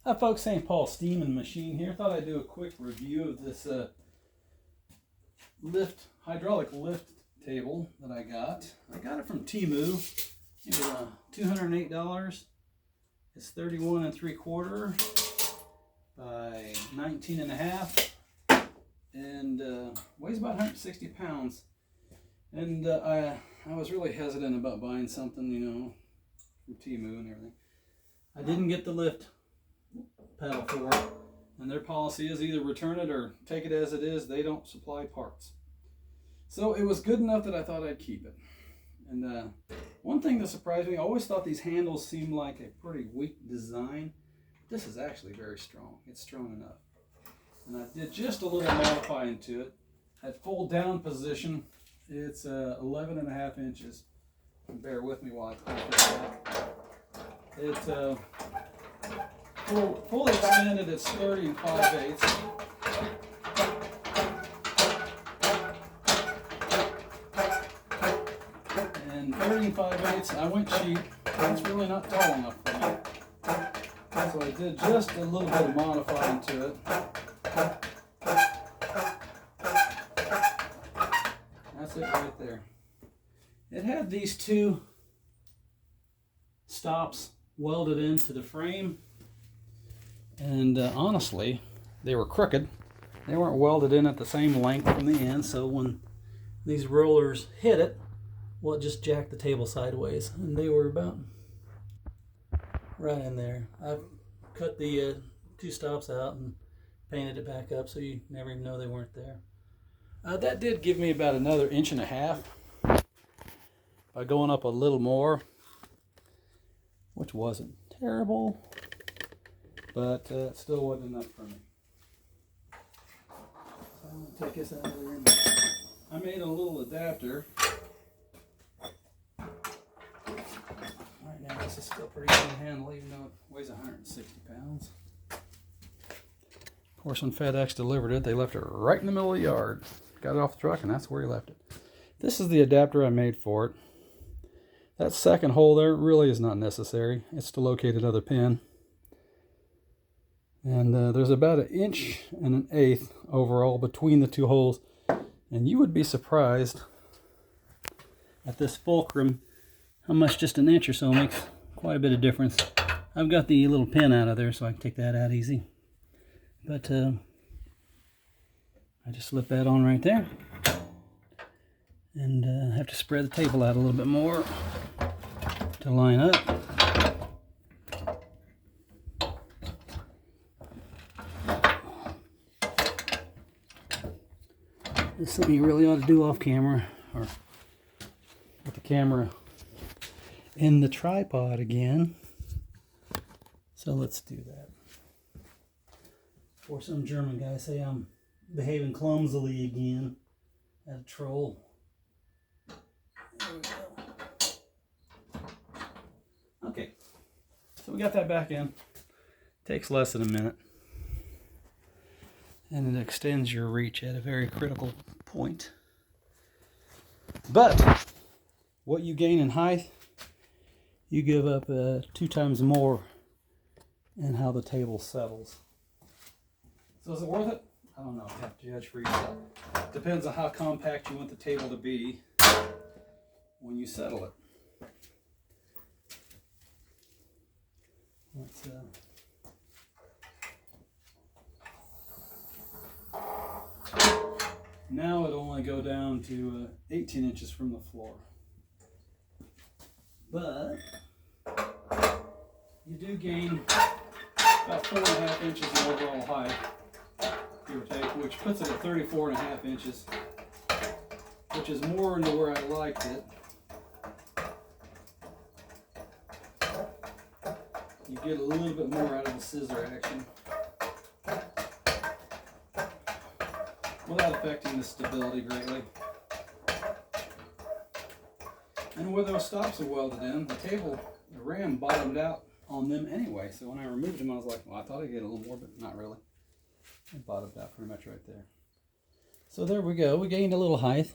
Hi folks, St. Paul Steaming Machine here. Thought I'd do a quick review of this hydraulic lift table that I got. I got it from Temu. It was $208. It's 31 3/4 by 19 1/2 and weighs about 160 pounds. And I was really hesitant about buying something, from Temu and everything. I didn't get the lift pedal for it, and their policy is either return it or take it as it is. They don't supply parts. So it was good enough that I thought I'd keep it. And one thing that surprised me, I always thought these handles seemed like a pretty weak design. This is actually very strong. It's strong enough. And I did just a little modifying to it. At full down position, it's 11 1/2 inches. Bear with me while I crank this up. It's fully extended, it's 30 5/8. And 30 5/8, I went cheap. That's really not tall enough for me. So I did just a little bit of modifying to it. That's it right there. It had these two stops welded into the frame. And honestly, they were crooked. They weren't welded in at the same length from the end, so when these rollers hit it, well, it just jacked the table sideways. And they were about right in there. I've cut the two stops out and painted it back up so you never even know they weren't there. That did give me about another 1.5 inches by going up a little more, which wasn't terrible. But it still wasn't enough for me. So I'm going to take this out of there. I made a little adapter. Right now this is still pretty good to handle, even though it weighs 160 pounds. Of course, when FedEx delivered it, they left it right in the middle of the yard. Got it off the truck, and that's where he left it. This is the adapter I made for it. That second hole there really is not necessary. It's to locate another pin. And there's about 1 1/8 inches overall between the two holes. And you would be surprised at this fulcrum how much just 1 inch or so makes quite a bit of difference. I've got the little pin out of there so I can take that out easy. But I just slip that on right there. And have to spread the table out a little bit more to line up. This is something you really ought to do off camera, or with the camera in the tripod again. So let's do that. Before some German guy say I'm behaving clumsily again at a troll. There we go. Okay, so we got that back in. Takes less than a minute. And it extends your reach at a very critical point. But what you gain in height, you give up 2 times more in how the table settles. So is it worth it? I don't know. You have to judge for yourself. Depends on how compact you want the table to be when you settle it. Let's now it'll only go down to 18 inches from the floor. But you do gain about 4 1/2 inches in overall height, give or take, which puts it at 34 1/2 inches, which is more than where I liked it. You get a little bit more out of the scissor action without affecting the stability greatly. And where those stops are welded in, the ram bottomed out on them anyway. So when I removed them, I was like, well, I thought I'd get a little more, but not really. It bottomed out pretty much right there. So there we go. We gained a little height.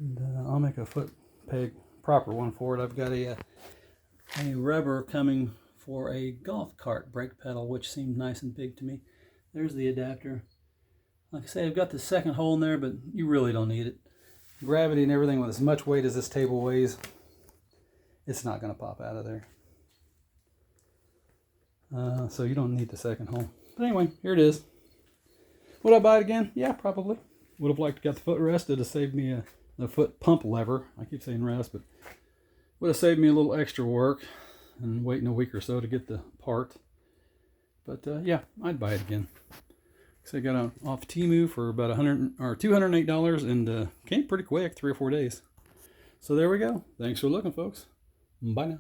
And I'll make a foot peg, proper one for it. I've got a rubber coming for a golf cart brake pedal, which seemed nice and big to me. There's the adapter. Like I say, I've got the second hole in there, but you really don't need it. Gravity and everything, with as much weight as this table weighs, it's not going to pop out of there. So you don't need the second hole. But anyway, here it is. Would I buy it again? Yeah, probably. Would have liked to get the footrest. It'd have saved me the foot pump lever. I keep saying rest, but would have saved me a little extra work and waiting a week or so to get the part. But yeah, I'd buy it again. So I got it off Temu for about $208 and came pretty quick, 3 or 4 days. So there we go. Thanks for looking, folks. Bye now.